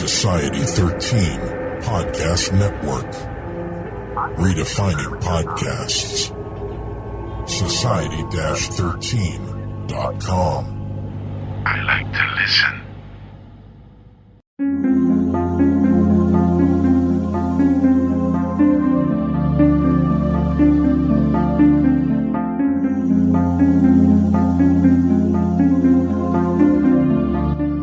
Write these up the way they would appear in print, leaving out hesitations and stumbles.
Society 13 Podcast Network. Redefining podcasts. Society-13.com. I like to listen.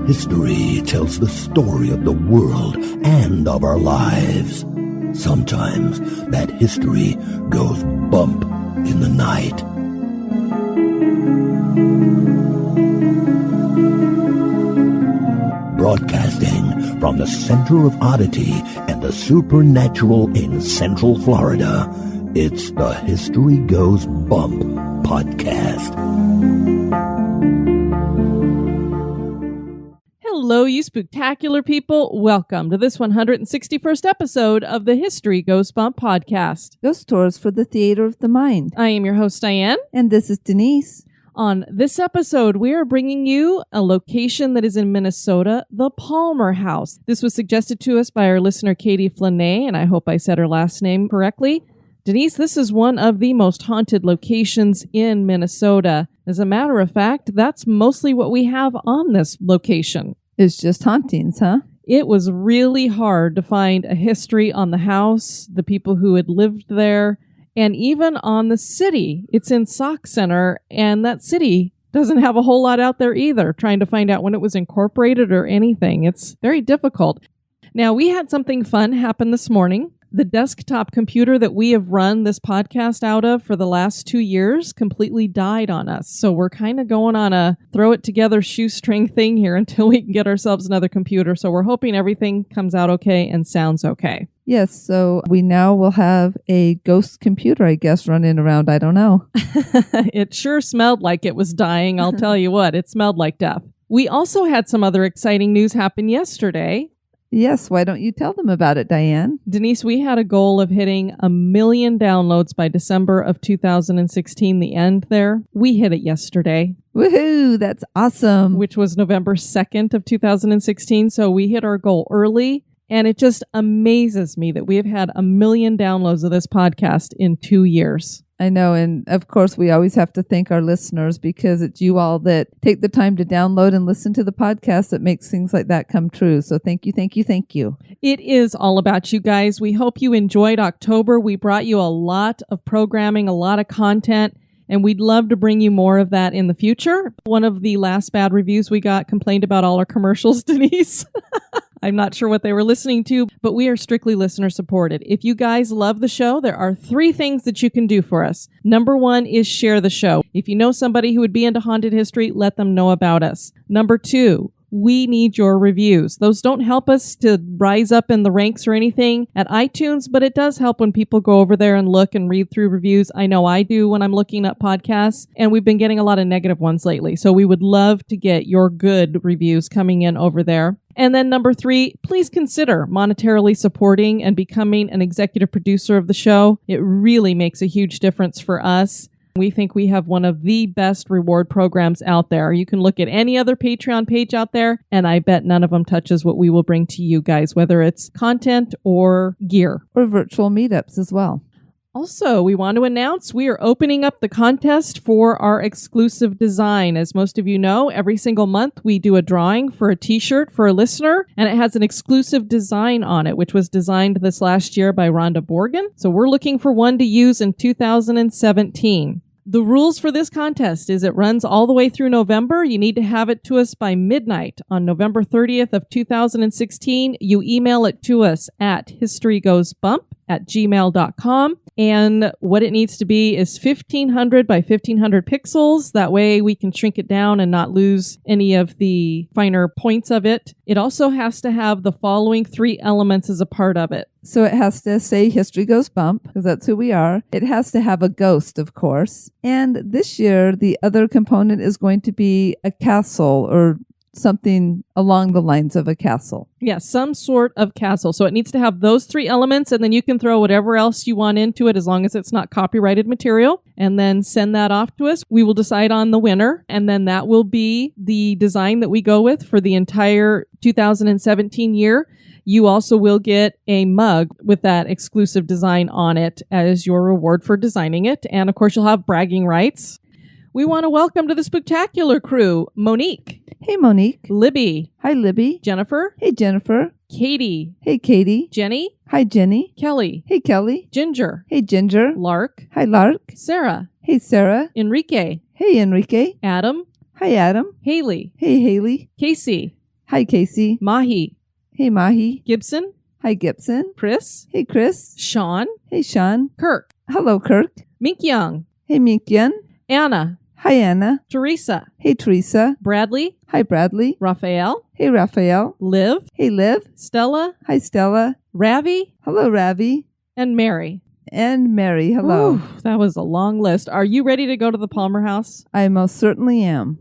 History tells the story of the world and of our lives. Sometimes that history goes bump in the night. Broadcasting from the center of Oddity and the supernatural in Central Florida, it's the History Goes Bump podcast. Hello, you spooktacular people. Welcome to this 161st episode of the History Goes Bump podcast. Ghost tours for the theater of the mind. I am your host, Diane. And this is Denise. On this episode, we are bringing you a location that is in Minnesota, the Palmer House. This was suggested to us by our listener, Katie Flanay, and I hope I said her last name correctly. Denise, this is one of the most haunted locations in Minnesota. As a matter of fact, that's mostly what we have on this location. It's just hauntings, huh? It was really hard to find a history on the house, the people who had lived there, and even on the city. It's in Sauk Centre, and that city doesn't have a whole lot out there either, trying to find out when it was incorporated or anything. It's very difficult. Now, we had something fun happen this morning. The desktop computer that we have run this podcast out of for the last 2 years completely died on us. So we're kind of going on a throw it together shoestring thing here until we can get ourselves another computer. So we're hoping everything comes out okay and sounds okay. Yes, so we now will have a ghost computer, I guess, running around. I don't know. It sure smelled like it was dying. I'll tell you what, it smelled like death. We also had some other exciting news happen yesterday. Yes, why don't you tell them about it, Diane? Denise, we had a goal of hitting 1 million downloads by December of 2016, the end there. We hit it yesterday. Woohoo, that's awesome. Which was November 2nd of 2016. So we hit our goal early. And it just amazes me that we have had 1 million downloads of this podcast in 2 years. I know. And of course, we always have to thank our listeners because it's you all that take the time to download and listen to the podcast that makes things like that come true. So thank you, thank you, thank you. It is all about you guys. We hope you enjoyed October. We brought you a lot of programming, a lot of content, and we'd love to bring you more of that in the future. One of the last bad reviews we got complained about all our commercials, Denise. I'm not sure what they were listening to, but we are strictly listener supported. If you guys love the show, there are 3 things that you can do for us. Number 1 is share the show. If you know somebody who would be into haunted history, let them know about us. Number 2, we need your reviews. Those don't help us to rise up in the ranks or anything at iTunes, but it does help when people go over there and look and read through reviews. I know I do when I'm looking at podcasts, and we've been getting a lot of negative ones lately. So we would love to get your good reviews coming in over there. And then number 3, please consider monetarily supporting and becoming an executive producer of the show. It really makes a huge difference for us. We think we have one of the best reward programs out there. You can look at any other Patreon page out there, and I bet none of them touches what we will bring to you guys, whether it's content or gear. Or virtual meetups as well. Also, we want to announce we are opening up the contest for our exclusive design. As most of you know, every single month we do a drawing for a t-shirt for a listener, and it has an exclusive design on it, which was designed this last year by Rhonda Borgen. So we're looking for one to use in 2017. The rules for this contest is it runs all the way through November. You need to have it to us by midnight on November 30th of 2016. You email it to us at historygoesbump@gmail.com. And what it needs to be is 1500 by 1500 pixels. That way we can shrink it down and not lose any of the finer points of it. It also has to have the following 3 elements as a part of it. So it has to say History Goes Bump, because that's who we are. It has to have a ghost, of course. And this year, the other component is going to be a castle or something along the lines of a castle. Yeah, some sort of castle. So it needs to have those 3 elements, and then you can throw whatever else you want into it as long as it's not copyrighted material, and then send that off to us. We will decide on the winner, and then that will be the design that we go with for the entire 2017 year. You also will get a mug with that exclusive design on it as your reward for designing it. And of course, you'll have bragging rights. We want to welcome to the Spooktacular crew, Monique. Hey, Monique. Libby. Hi, Libby. Jennifer. Hey, Jennifer. Katie. Hey, Katie. Jenny. Hi, Jenny. Kelly. Hey, Kelly. Ginger. Hey, Ginger. Lark. Hi, Lark. Sarah. Hey, Sarah. Enrique. Hey, Enrique. Adam. Hi, Adam. Haley. Hey, Haley. Casey. Hi, Casey. Mahi. Hey, Mahi. Gibson. Hi, Gibson. Chris. Hey, Chris. Sean. Hey, Sean. Kirk. Hello, Kirk. Mink Young. Hey, Minkyan. Anna. Hi, Anna. Teresa. Hey, Teresa. Bradley. Hi, Bradley. Raphael. Hey, Raphael. Liv. Hey, Liv. Stella. Hi, Stella. Ravi. Hello, Ravi. And Mary. And Mary. Hello. Ooh, that was a long list. Are you ready to go to the Palmer House? I most certainly am.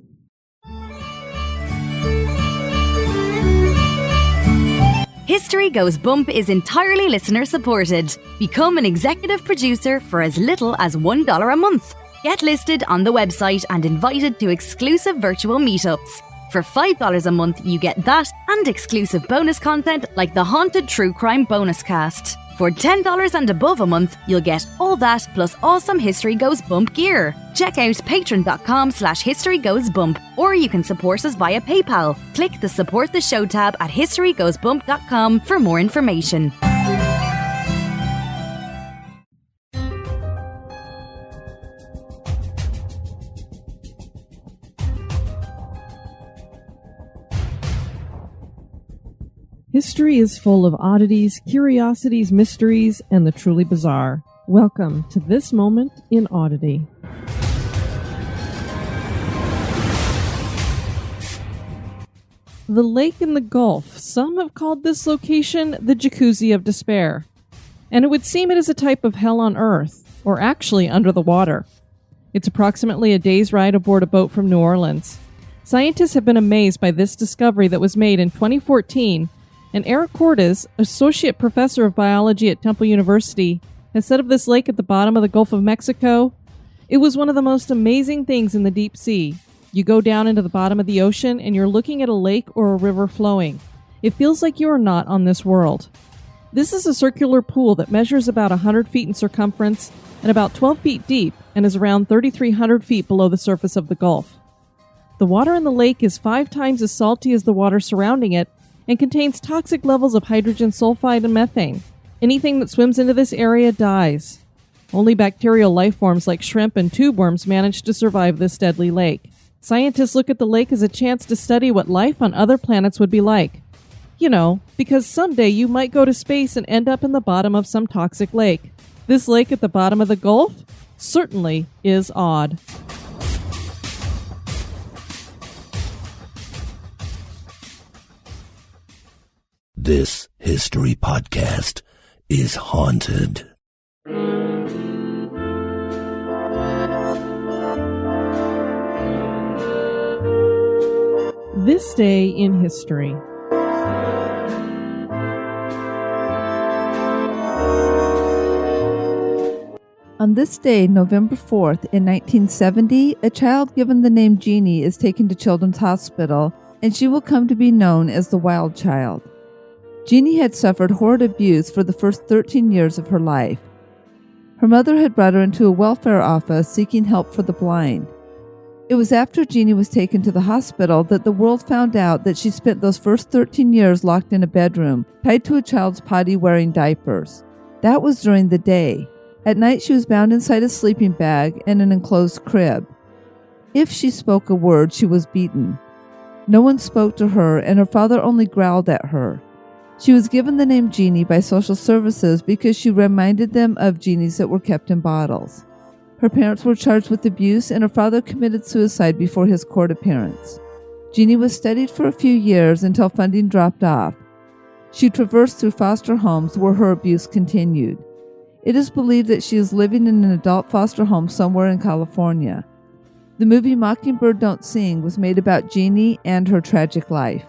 History Goes Bump is entirely listener supported. Become an executive producer for as little as $1 a month. Get listed on the website and invited to exclusive virtual meetups. For $5 a month, you get that and exclusive bonus content like the Haunted True Crime Bonus Cast. For $10 and above a month, you'll get all that plus awesome History Goes Bump gear. Check out patreon.com/historygoesbump, or you can support us via PayPal. Click the Support the Show tab at historygoesbump.com for more information. History is full of oddities, curiosities, mysteries, and the truly bizarre. Welcome to this moment in Oddity. The lake in the Gulf. Some have called this location the Jacuzzi of Despair. And it would seem it is a type of hell on earth, or actually under the water. It's approximately a day's ride aboard a boat from New Orleans. Scientists have been amazed by this discovery that was made in 2014, and Eric Cordes, associate professor of biology at Temple University, has said of this lake at the bottom of the Gulf of Mexico, "It was one of the most amazing things in the deep sea. You go down into the bottom of the ocean and you're looking at a lake or a river flowing. It feels like you are not on this world." This is a circular pool that measures about 100 feet in circumference and about 12 feet deep and is around 3,300 feet below the surface of the Gulf. The water in the lake is 5 times as salty as the water surrounding it and contains toxic levels of hydrogen sulfide and methane. Anything that swims into this area dies. Only bacterial life forms like shrimp and tube worms manage to survive this deadly lake. Scientists look at the lake as a chance to study what life on other planets would be like. You know, because someday you might go to space and end up in the bottom of some toxic lake. This lake at the bottom of the Gulf certainly is odd. This history podcast is haunted. This day in history. On this day, November 4th, in 1970, a child given the name Genie is taken to Children's Hospital, and she will come to be known as the Wild Child. Genie had suffered horrid abuse for the first 13 years of her life. Her mother had brought her into a welfare office seeking help for the blind. It was after Genie was taken to the hospital that the world found out that she spent those first 13 years locked in a bedroom, tied to a child's potty wearing diapers. That was during the day. At night, she was bound inside a sleeping bag and an enclosed crib. If she spoke a word, she was beaten. No one spoke to her, and her father only growled at her. She was given the name Genie by social services because she reminded them of genies that were kept in bottles. Her parents were charged with abuse, and her father committed suicide before his court appearance. Genie was studied for a few years until funding dropped off. She traversed through foster homes where her abuse continued. It is believed that she is living in an adult foster home somewhere in California. The movie Mockingbird Don't Sing was made about Genie and her tragic life.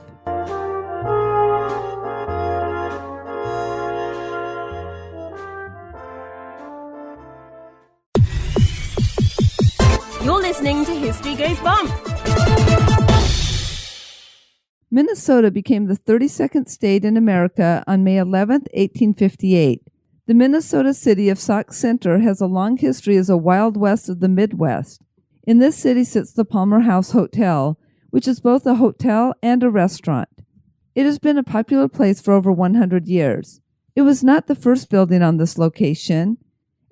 You're listening to History Goes Bump. Minnesota became the 32nd state in America on May 11, 1858. The Minnesota city of Sauk Centre has a long history as a Wild West of the Midwest. In this city sits the Palmer House Hotel, which is both a hotel and a restaurant. It has been a popular place for over 100 years. It was not the first building on this location.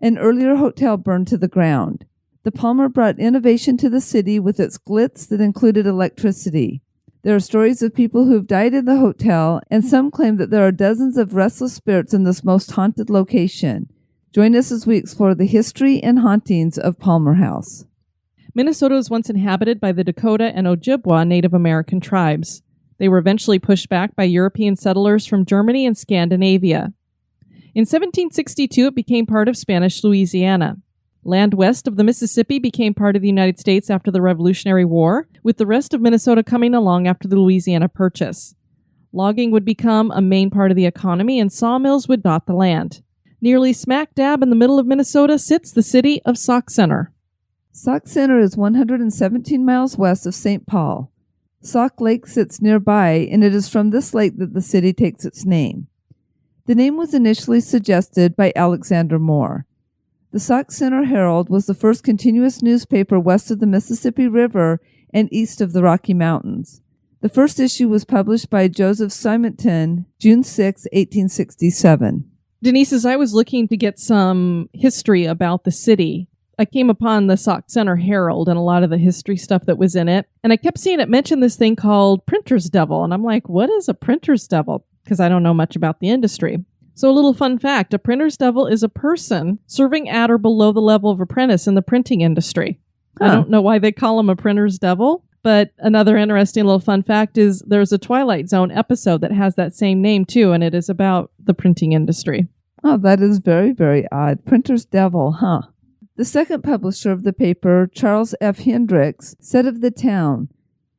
An earlier hotel burned to the ground. The Palmer brought innovation to the city with its glitz that included electricity. There are stories of people who have died in the hotel, and some claim that there are dozens of restless spirits in this most haunted location. Join us as we explore the history and hauntings of Palmer House. Minnesota was once inhabited by the Dakota and Ojibwa Native American tribes. They were eventually pushed back by European settlers from Germany and Scandinavia. In 1762, it became part of Spanish Louisiana. Land west of the Mississippi became part of the United States after the Revolutionary War, with the rest of Minnesota coming along after the Louisiana Purchase. Logging would become a main part of the economy, and sawmills would dot the land. Nearly smack dab in the middle of Minnesota sits the city of Sauk Centre. Sauk Centre is 117 miles west of St. Paul. Sauk Lake sits nearby, and it is from this lake that the city takes its name. The name was initially suggested by Alexander Moore. The Sauk Centre Herald was the first continuous newspaper west of the Mississippi River and east of the Rocky Mountains. The first issue was published by Joseph Simonton, June 6, 1867. Denise, as I was looking to get some history about the city, I came upon the Sauk Centre Herald and a lot of the history stuff that was in it, and I kept seeing it mention this thing called Printer's Devil, and I'm like, what is a Printer's Devil? Because I don't know much about the industry. So a little fun fact, a printer's devil is a person serving at or below the level of apprentice in the printing industry. I don't know why they call him a printer's devil, but another interesting little fun fact is there's a Twilight Zone episode that has that same name too, and it is about the printing industry. Oh, that is very, very odd. Printer's devil, huh? The second publisher of the paper, Charles F. Hendricks, said of the town,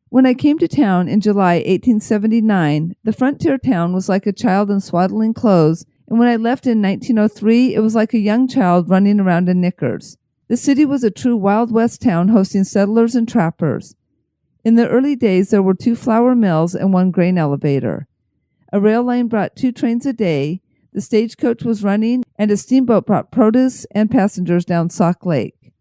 "When I came to town in July 1879, the frontier town was like a child in swaddling clothes, and when I left in 1903, it was like a young child running around in knickers. The city was a true Wild West town hosting settlers and trappers. In the early days, there were 2 flour mills and 1 grain elevator. A rail line brought 2 trains a day, the stagecoach was running, and a steamboat brought produce and passengers down Sauk Lake."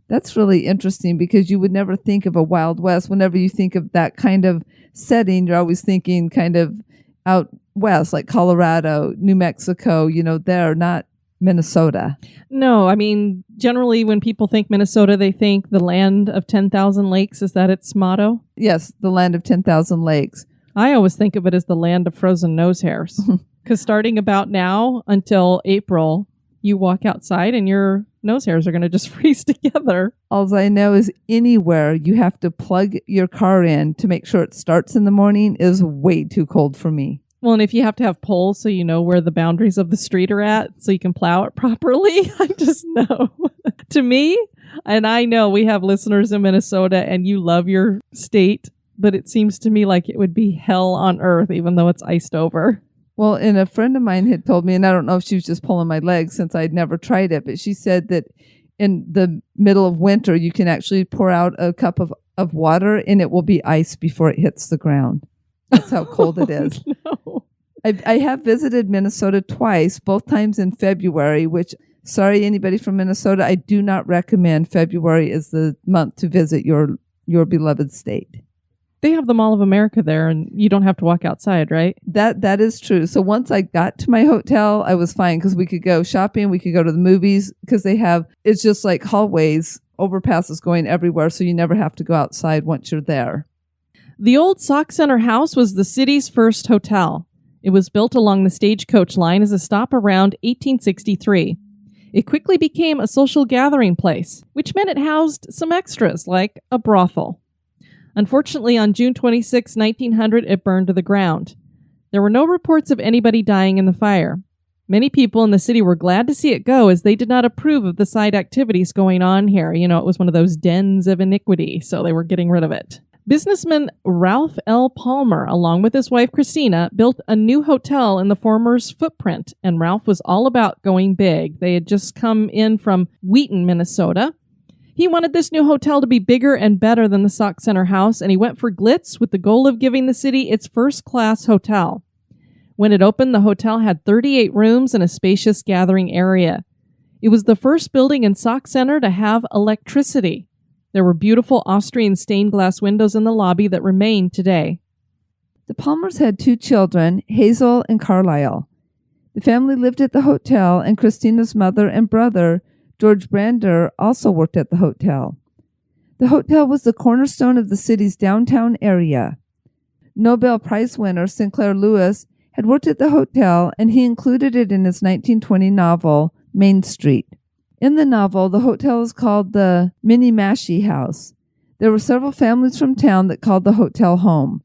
That's really interesting because you would never think of a Wild West. Whenever you think of that kind of setting, you're always thinking kind of out west, like Colorado, New Mexico, they're not Minnesota. No, I mean, generally when people think Minnesota, they think the land of 10,000 lakes. Is that its motto? Yes, the land of 10,000 lakes. I always think of it as the land of frozen nose hairs. Because starting about now until April, you walk outside and your nose hairs are going to just freeze together. All I know is anywhere you have to plug your car in to make sure it starts in the morning is way too cold for me. Well, and if you have to have poles so you know where the boundaries of the street are at so you can plow it properly, I just know. To me, and I know we have listeners in Minnesota and you love your state, but it seems to me like it would be hell on earth even though it's iced over. Well, and a friend of mine had told me, and I don't know if she was just pulling my leg since I'd never tried it, but she said that in the middle of winter, you can actually pour out a cup of water and it will be ice before it hits the ground. That's how cold it is. No. I have visited Minnesota twice, both times in February, which, sorry, anybody from Minnesota, I do not recommend February is the month to visit your beloved state. They have the Mall of America there, and you don't have to walk outside, right? That is true. So once I got to my hotel, I was fine because we could go shopping, we could go to the movies because it's just like hallways, overpasses going everywhere, so you never have to go outside once you're there. The old Sauk Centre house was the city's first hotel. It was built along the stagecoach line as a stop around 1863. It quickly became a social gathering place, which meant it housed some extras like a brothel. Unfortunately, on June 26, 1900, it burned to the ground. There were no reports of anybody dying in the fire. Many people in the city were glad to see it go, as they did not approve of the side activities going on here. You know, it was one of those dens of iniquity, so they were getting rid of it. Businessman Ralph L. Palmer, along with his wife Christina, built a new hotel in the former's footprint, and Ralph was all about going big. They had just come in from Wheaton, Minnesota. He wanted this new hotel to be bigger and better than the Sauk Centre house, and he went for glitz with the goal of giving the city its first-class hotel. When it opened, the hotel had 38 rooms and a spacious gathering area. It was the first building in Sauk Centre to have electricity. There were beautiful Austrian stained glass windows in the lobby that remain today. The Palmers had 2 children, Hazel and Carlisle. The family lived at the hotel, and Christina's mother and brother, George Brander, also worked at the hotel. The hotel was the cornerstone of the city's downtown area. Nobel Prize winner Sinclair Lewis had worked at the hotel, and he included it in his 1920 novel, Main Street. In the novel, the hotel is called the Minniemashie House. There were several families from town that called the hotel home.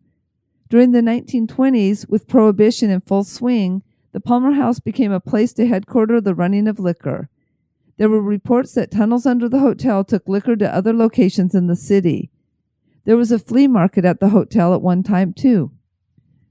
During the 1920s, with Prohibition in full swing, the Palmer House became a place to headquarter the running of liquor. There were reports that tunnels under the hotel took liquor to other locations in the city. There was a flea market at the hotel at one time, too.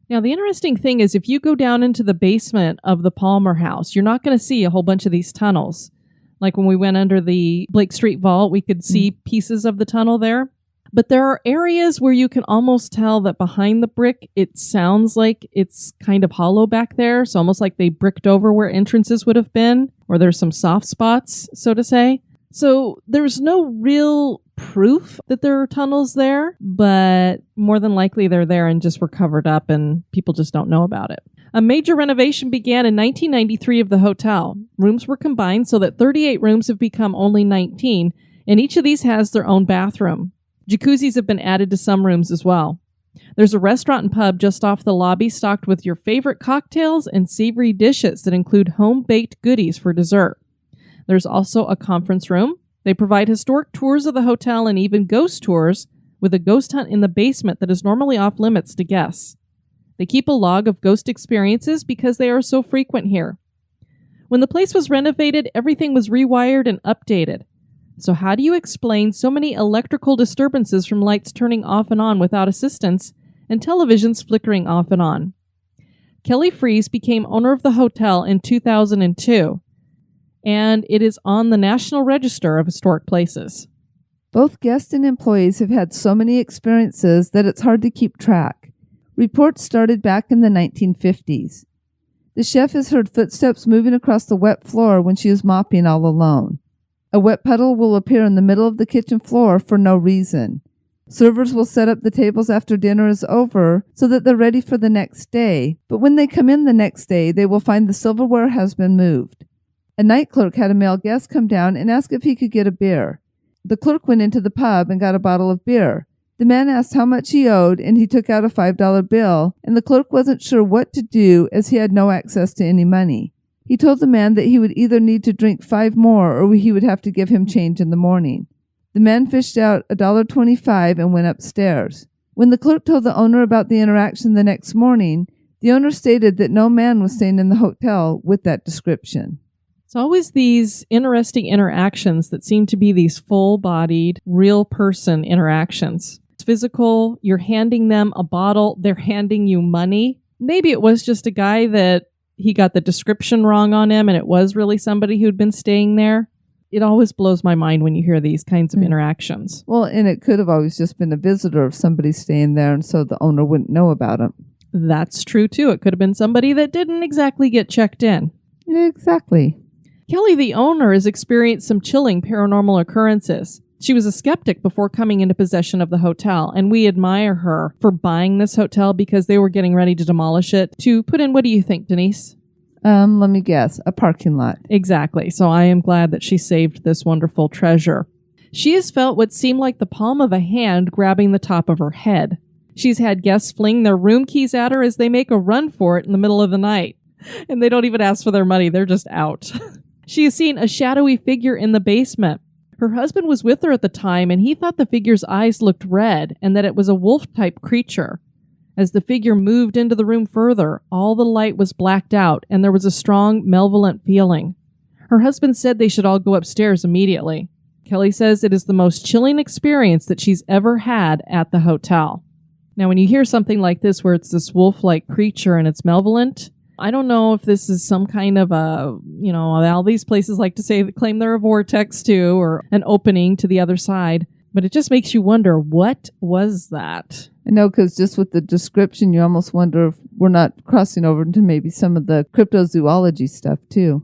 Now, the interesting thing is, if you go down into the basement of the Palmer House, you're not going to see a whole bunch of these tunnels. Like when we went under the Blake Street Vault, we could see pieces of the tunnel there. But there are areas where you can almost tell that behind the brick, it sounds like it's kind of hollow back there. So almost like they bricked over where entrances would have been, or there's some soft spots, so to say. So there's no real proof that there are tunnels there, but more than likely they're there and just were covered up and people just don't know about it. A major renovation began in 1993 of the hotel. Rooms were combined so that 38 rooms have become only 19, and each of these has their own bathroom. Jacuzzis have been added to some rooms as well. There's a restaurant and pub just off the lobby stocked with your favorite cocktails and savory dishes that include home-baked goodies for dessert. There's also a conference room. They provide historic tours of the hotel and even ghost tours, with a ghost hunt in the basement that is normally off limits to guests. They keep a log of ghost experiences because they are so frequent here. When the place was renovated, everything was rewired and updated. So how do you explain so many electrical disturbances from lights turning off and on without assistance and televisions flickering off and on? Kelly Freese became owner of the hotel in 2002, and it is on the National Register of Historic Places. Both guests and employees have had so many experiences that it's hard to keep track. Reports started back in the 1950s. The chef has heard footsteps moving across the wet floor when she is mopping all alone. A wet puddle will appear in the middle of the kitchen floor for no reason. Servers will set up the tables after dinner is over so that they're ready for the next day, but when they come in the next day, they will find the silverware has been moved. A night clerk had a male guest come down and ask if he could get a beer. The clerk went into the pub and got a bottle of beer. The man asked how much he owed, and he took out a $5 bill, and the clerk wasn't sure what to do as he had no access to any money. He told the man that he would either need to drink 5 more or he would have to give him change in the morning. The man fished out $1.25 and went upstairs. When the clerk told the owner about the interaction the next morning, the owner stated that no man was staying in the hotel with that description. It's always these interesting interactions that seem to be these full-bodied, real-person interactions. It's physical, you're handing them a bottle, they're handing you money. Maybe it was just a guy that he got the description wrong on him and it was really somebody who'd been staying there. It always blows my mind when you hear these kinds of interactions. Well, and it could have always just been a visitor of somebody staying there, and so the owner wouldn't know about him. That's true, too. It could have been somebody that didn't exactly get checked in. Exactly. Kelly, the owner, has experienced some chilling paranormal occurrences. She was a skeptic before coming into possession of the hotel, and we admire her for buying this hotel because they were getting ready to demolish it to put in, what do you think, Denise? Let me guess, a parking lot. Exactly. So I am glad that she saved this wonderful treasure. She has felt what seemed like the palm of a hand grabbing the top of her head. She's had guests fling their room keys at her as they make a run for it in the middle of the night. And they don't even ask for their money. They're just out. She has seen a shadowy figure in the basement. Her husband was with her at the time, and he thought the figure's eyes looked red and that it was a wolf-type creature. As the figure moved into the room further, all the light was blacked out, and there was a strong, malevolent feeling. Her husband said they should all go upstairs immediately. Kelly says it is the most chilling experience that she's ever had at the hotel. Now, when you hear something like this where it's this wolf-like creature and it's malevolent, I don't know if this is some kind of all these places like to claim they're a vortex too, or an opening to the other side, but it just makes you wonder, what was that? I know, because just with the description, you almost wonder if we're not crossing over into maybe some of the cryptozoology stuff too.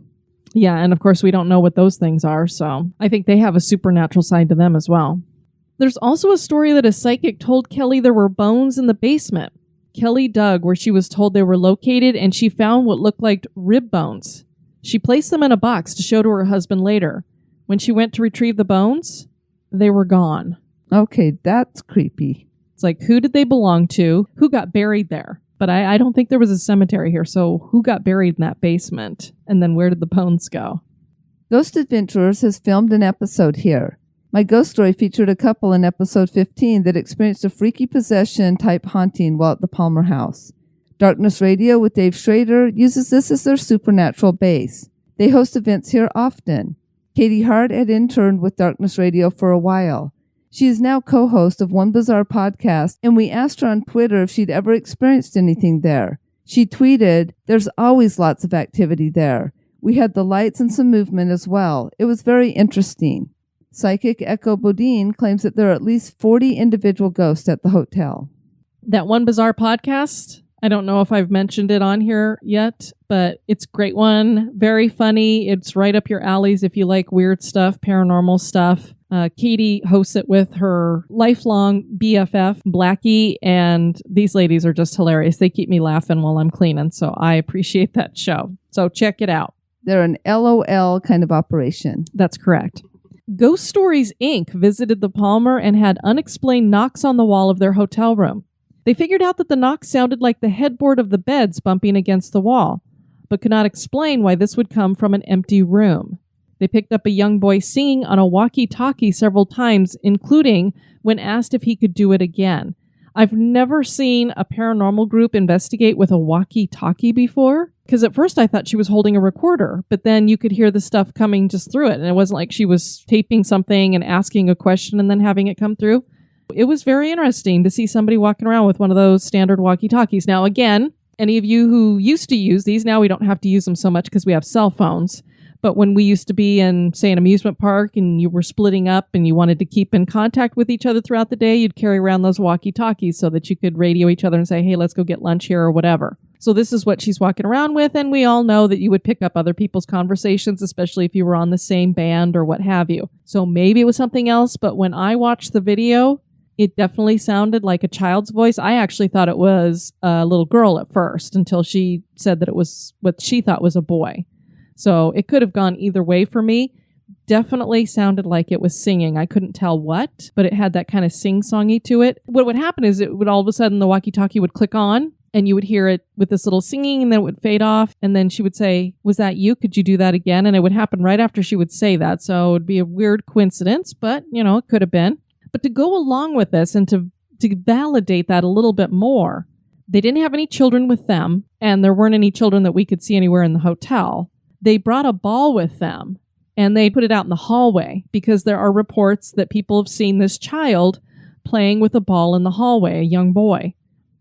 Yeah, and of course we don't know what those things are, so I think they have a supernatural side to them as well. There's also a story that a psychic told Kelly there were bones in the basement. Kelly dug where she was told they were located, and she found what looked like rib bones. She placed them in a box to show to her husband later. When she went to retrieve the bones, they were gone. Okay, that's creepy. It's like, who did they belong to? Who got buried there? But I don't think there was a cemetery here, so who got buried in that basement? And then where did the bones go? Ghost Adventurers has filmed an episode here. My ghost story featured a couple in episode 15 that experienced a freaky possession-type haunting while at the Palmer House. Darkness Radio with Dave Schrader uses this as their supernatural base. They host events here often. Katie Hart had interned with Darkness Radio for a while. She is now co-host of One Bizarre Podcast, and we asked her on Twitter if she'd ever experienced anything there. She tweeted, "There's always lots of activity there. We had the lights and some movement as well. It was very interesting." Psychic Echo Bodine claims that there are at least 40 individual ghosts at the hotel. That One Bizarre Podcast, I don't know if I've mentioned it on here yet, but it's a great one. Very funny. It's right up your alleys if you like weird stuff, paranormal stuff. Katie hosts it with her lifelong BFF, Blackie, and these ladies are just hilarious. They keep me laughing while I'm cleaning, so I appreciate that show. So check it out. They're an LOL kind of operation. That's correct. Ghost Stories, Inc. visited the Palmer and had unexplained knocks on the wall of their hotel room. They figured out that the knocks sounded like the headboard of the beds bumping against the wall, but could not explain why this would come from an empty room. They picked up a young boy singing on a walkie-talkie several times, including when asked if he could do it again. I've never seen a paranormal group investigate with a walkie-talkie before, because at first I thought she was holding a recorder, but then you could hear the stuff coming just through it, and it wasn't like she was taping something and asking a question and then having it come through. It was very interesting to see somebody walking around with one of those standard walkie-talkies. Now, again, any of you who used to use these, now we don't have to use them so much because we have cell phones. But when we used to be in, say, an amusement park and you were splitting up and you wanted to keep in contact with each other throughout the day, you'd carry around those walkie-talkies so that you could radio each other and say, hey, let's go get lunch here or whatever. So this is what she's walking around with, and we all know that you would pick up other people's conversations, especially if you were on the same band or what have you. So maybe it was something else, but when I watched the video, it definitely sounded like a child's voice. I actually thought it was a little girl at first until she said that it was what she thought was a boy. So it could have gone either way for me. Definitely sounded like it was singing. I couldn't tell what, but it had that kind of sing-songy to it. What would happen is it would all of a sudden the walkie-talkie would click on and you would hear it with this little singing and then it would fade off. And then she would say, was that you? Could you do that again? And it would happen right after she would say that. So it would be a weird coincidence, but it could have been. But to go along with this and to validate that a little bit more, they didn't have any children with them and there weren't any children that we could see anywhere in the hotel. They brought a ball with them and they put it out in the hallway because there are reports that people have seen this child playing with a ball in the hallway, a young boy.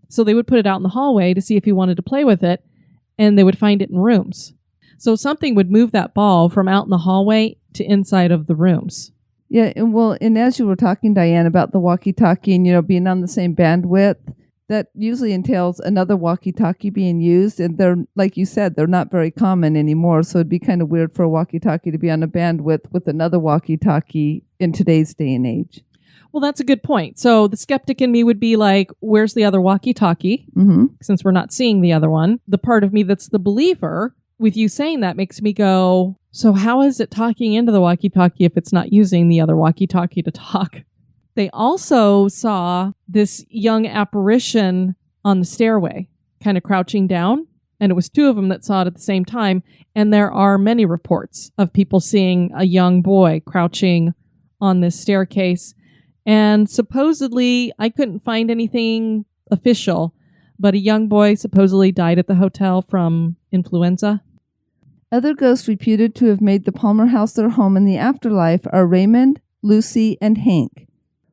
So they would put it out in the hallway to see if he wanted to play with it, and they would find it in rooms. So something would move that ball from out in the hallway to inside of the rooms. Yeah, and as you were talking, Diane, about the walkie-talkie and, being on the same bandwidth, that usually entails another walkie-talkie being used, and they're, like you said, they're not very common anymore, so it'd be kind of weird for a walkie-talkie to be on a bandwidth with another walkie-talkie in today's day and age. Well, that's a good point. So the skeptic in me would be like, where's the other walkie-talkie? Since we're not seeing the other one. The part of me that's the believer, with you saying that, makes me go, so how is it talking into the walkie-talkie if it's not using the other walkie-talkie to talk? They also saw this young apparition on the stairway, kind of crouching down, and it was two of them that saw it at the same time. And there are many reports of people seeing a young boy crouching on this staircase. And supposedly, I couldn't find anything official, but a young boy supposedly died at the hotel from influenza. Other ghosts reputed to have made the Palmer House their home in the afterlife are Raymond, Lucy, and Hank.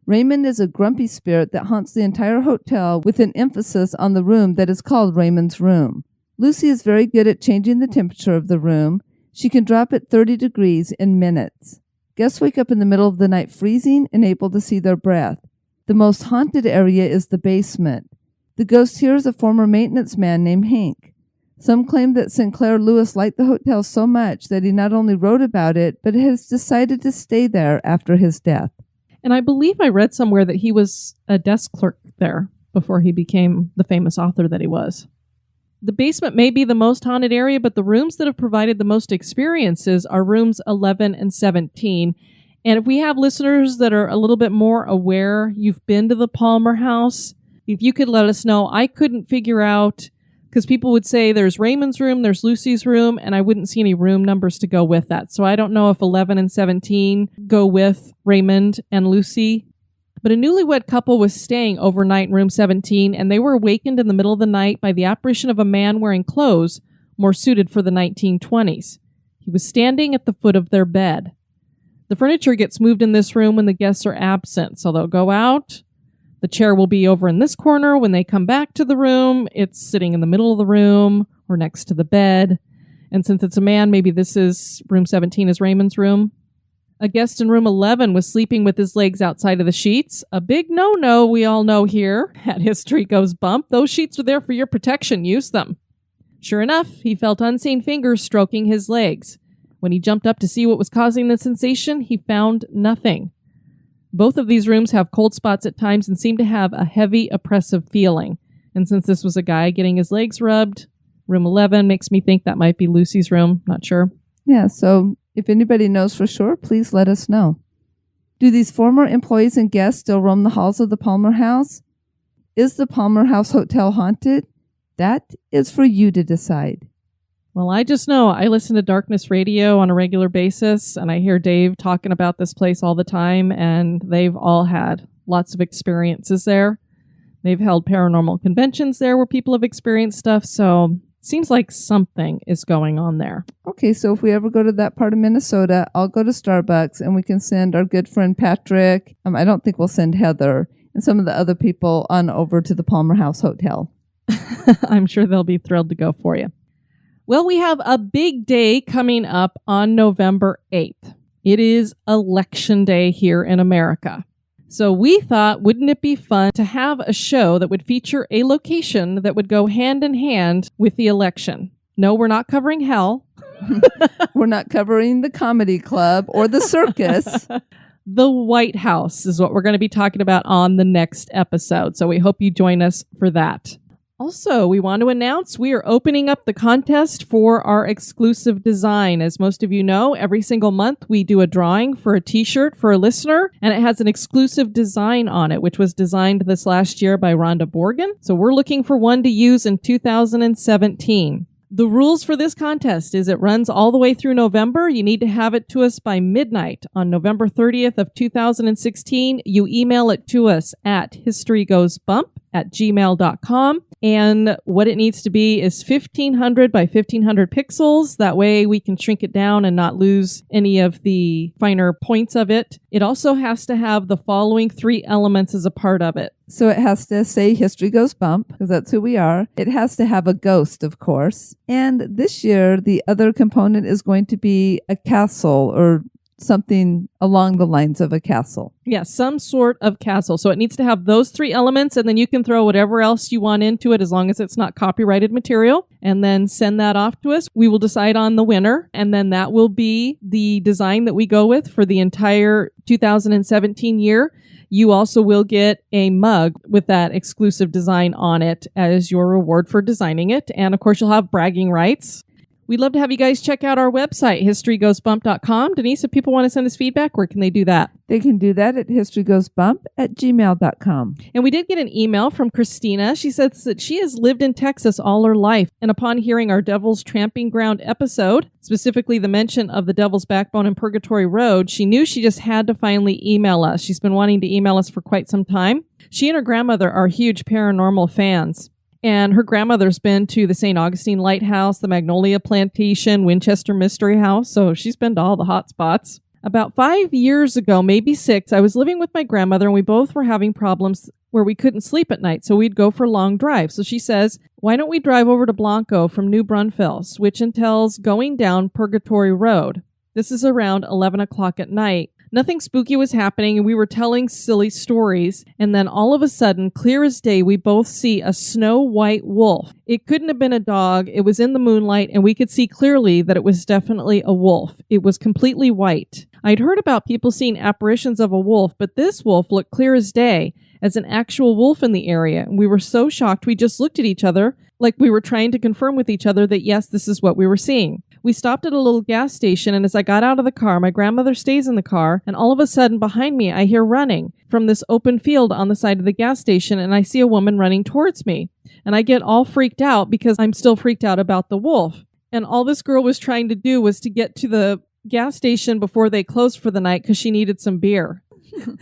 Raymond is a grumpy spirit that haunts the entire hotel with an emphasis on the room that is called Raymond's room. Lucy is very good at changing the temperature of the room. She can drop it 30 degrees in minutes. Guests wake up in the middle of the night freezing and able to see their breath. The most haunted area is the basement. The ghost here is a former maintenance man named Hank. Some claim that Sinclair Lewis liked the hotel so much that he not only wrote about it, but has decided to stay there after his death. And I believe I read somewhere that he was a desk clerk there before he became the famous author that he was. The basement may be the most haunted area, but the rooms that have provided the most experiences are rooms 11 and 17. And if we have listeners that are a little bit more aware, you've been to the Palmer House, if you could let us know. I couldn't figure out, because people would say there's Raymond's room, there's Lucy's room, and I wouldn't see any room numbers to go with that. So I don't know if 11 and 17 go with Raymond and Lucy. But a newlywed couple was staying overnight in room 17, and they were awakened in the middle of the night by the apparition of a man wearing clothes more suited for the 1920s. He was standing at the foot of their bed. The furniture gets moved in this room when the guests are absent, so they'll go out. The chair will be over in this corner. When they come back to the room, it's sitting in the middle of the room or next to the bed. And since it's a man, maybe this is room 17 is Raymond's room. A guest in room 11 was sleeping with his legs outside of the sheets. A big no-no we all know here at History Goes Bump. Those sheets are there for your protection. Use them. Sure enough, he felt unseen fingers stroking his legs. When he jumped up to see what was causing the sensation, he found nothing. Both of these rooms have cold spots at times and seem to have a heavy, oppressive feeling. And since this was a guy getting his legs rubbed, room 11 makes me think that might be Lucy's room. Not sure. Yeah, so if anybody knows for sure, please let us know. Do these former employees and guests still roam the halls of the Palmer House? Is the Palmer House Hotel haunted? That is for you to decide. Well, I just know I listen to Darkness Radio on a regular basis, and I hear Dave talking about this place all the time, and they've all had lots of experiences there. They've held paranormal conventions there where people have experienced stuff, so it seems like something is going on there. Okay, so if we ever go to that part of Minnesota, I'll go to Starbucks, and we can send our good friend Patrick. I don't think we'll send Heather and some of the other people on over to the Palmer House Hotel. I'm sure they'll be thrilled to go for you. Well, we have a big day coming up on November 8th. It is Election Day here in America. So we thought, wouldn't it be fun to have a show that would feature a location that would go hand in hand with the election? No, we're not covering hell. We're not covering the comedy club or the circus. The White House is what we're going to be talking about on the next episode. So we hope you join us for that. Also, we want to announce we are opening up the contest for our exclusive design. As most of you know, every single month we do a drawing for a t-shirt for a listener, and it has an exclusive design on it, which was designed this last year by Rhonda Borgen. So we're looking for one to use in 2017. The rules for this contest is it runs all the way through November. You need to have it to us by midnight on November 30th of 2016. You email it to us at historygoesbump@gmail.com. And what it needs to be is 1500 by 1500 pixels. That way we can shrink it down and not lose any of the finer points of it. It also has to have the following 3 elements as a part of it. So it has to say History Goes Bump, because that's who we are. It has to have a ghost, of course. And this year, the other component is going to be a castle or something along the lines of a castle. Yeah, some sort of castle. So it needs to have those 3 elements, and then you can throw whatever else you want into it as long as it's not copyrighted material, and then send that off to us. We will decide on the winner, and then that will be the design that we go with for the entire 2017 year. You also will get a mug with that exclusive design on it as your reward for designing it. And of course, you'll have bragging rights. We'd love to have you guys check out our website, historygoesbump.com. Denise, if people want to send us feedback, where can they do that? They can do that at historygoesbump@gmail.com. And we did get an email from Christina. She says that she has lived in Texas all her life. And upon hearing our Devil's Tramping Ground episode, specifically the mention of the Devil's Backbone and Purgatory Road, she knew she just had to finally email us. She's been wanting to email us for quite some time. She and her grandmother are huge paranormal fans. And her grandmother's been to the St. Augustine Lighthouse, the Magnolia Plantation, Winchester Mystery House. So she's been to all the hot spots. About 5 years ago, maybe 6, I was living with my grandmother and we both were having problems where we couldn't sleep at night. So we'd go for long drives. So she says, why don't we drive over to Blanco from New Braunfels, which entails going down Purgatory Road. This is around 11 o'clock at night. Nothing spooky was happening and we were telling silly stories. And then all of a sudden, clear as day, we both see a snow white wolf. It couldn't have been a dog. It was in the moonlight and we could see clearly that it was definitely a wolf. It was completely white. I'd heard about people seeing apparitions of a wolf, but this wolf looked clear as day as an actual wolf in the area. And we were so shocked, we just looked at each other like we were trying to confirm with each other that yes, this is what we were seeing. We stopped at a little gas station, and as I got out of the car, my grandmother stays in the car, and all of a sudden behind me, I hear running from this open field on the side of the gas station, and I see a woman running towards me. And I get all freaked out because I'm still freaked out about the wolf. And all this girl was trying to do was to get to the gas station before they closed for the night because she needed some beer.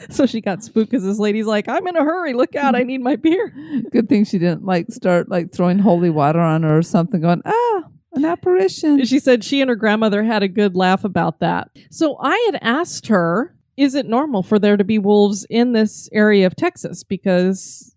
So she got spooked because this lady's like, I'm in a hurry. Look out. I need my beer. Good thing she didn't start throwing holy water on her or something going, an apparition. She said she and her grandmother had a good laugh about that. So I had asked her, is it normal for there to be wolves in this area of Texas? Because,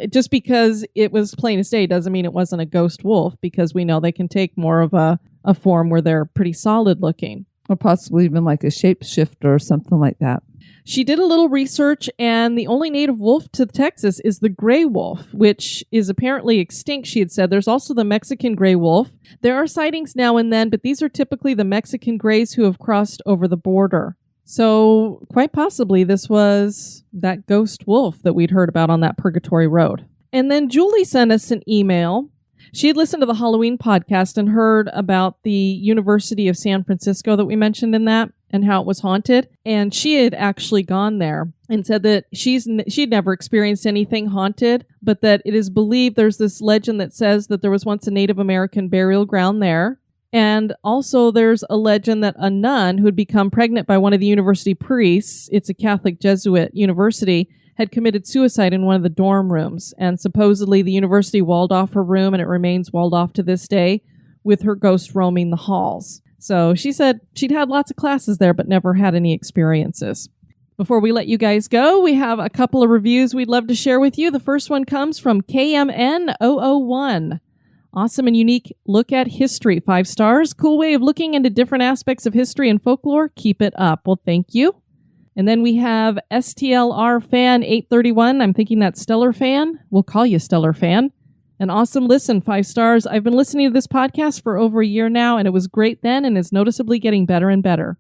just because it was plain as day doesn't mean it wasn't a ghost wolf, because we know they can take more of a form where they're pretty solid looking. Or possibly even like a shapeshifter or something like that. She did a little research, and the only native wolf to Texas is the gray wolf, which is apparently extinct, she had said. There's also the Mexican gray wolf. There are sightings now and then, but these are typically the Mexican grays who have crossed over the border. So quite possibly this was that ghost wolf that we'd heard about on that Purgatory Road. And then Julie sent us an email. She had listened to the Halloween podcast and heard about the University of San Francisco that we mentioned in that and how it was haunted. And she had actually gone there and said that she'd never experienced anything haunted, but that it is believed there's this legend that says that there was once a Native American burial ground there. And also there's a legend that a nun who had become pregnant by one of the university priests, it's a Catholic Jesuit university, had committed suicide in one of the dorm rooms. And supposedly the university walled off her room, and it remains walled off to this day, with her ghost roaming the halls. So she said she'd had lots of classes there, but never had any experiences. Before we let you guys go, we have a couple of reviews we'd love to share with you. The first one comes from KMN001. Awesome and unique look at history. 5 stars. Cool way of looking into different aspects of history and folklore. Keep it up. Well, thank you. And then we have STLR Fan 831. I'm thinking that's Stellar Fan. We'll call you Stellar Fan. An awesome listen, 5 stars. I've been listening to this podcast for over a year now, and it was great then and is noticeably getting better and better.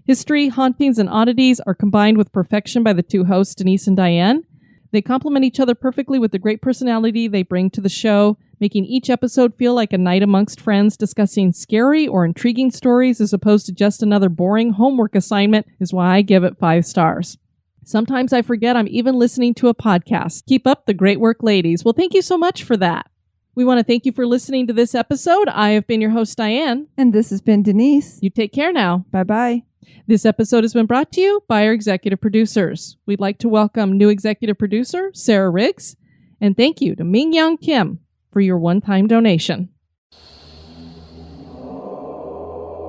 History, hauntings, and oddities are combined with perfection by the two hosts, Denise and Diane. They complement each other perfectly with the great personality they bring to the show, making each episode feel like a night amongst friends discussing scary or intriguing stories as opposed to just another boring homework assignment is why I give it 5 stars. Sometimes I forget I'm even listening to a podcast. Keep up the great work, ladies. Well, thank you so much for that. We want to thank you for listening to this episode. I have been your host, Diane. And this has been Denise. You take care now. Bye-bye. This episode has been brought to you by our executive producers. We'd like to welcome new executive producer, Sarah Riggs, and thank you to Ming Young Kim for your one-time donation.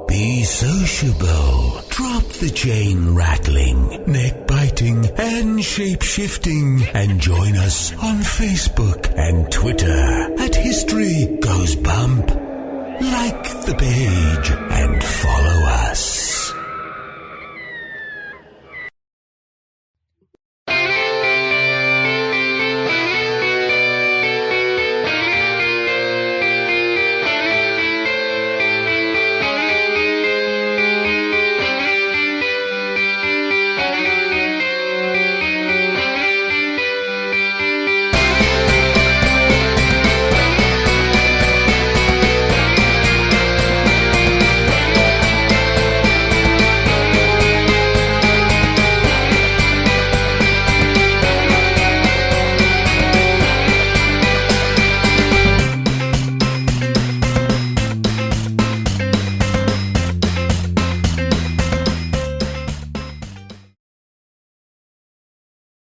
Be sociable. Drop the chain rattling, neck biting, and shape shifting, and join us on Facebook and Twitter at History Goes Bump. Like the page and follow us.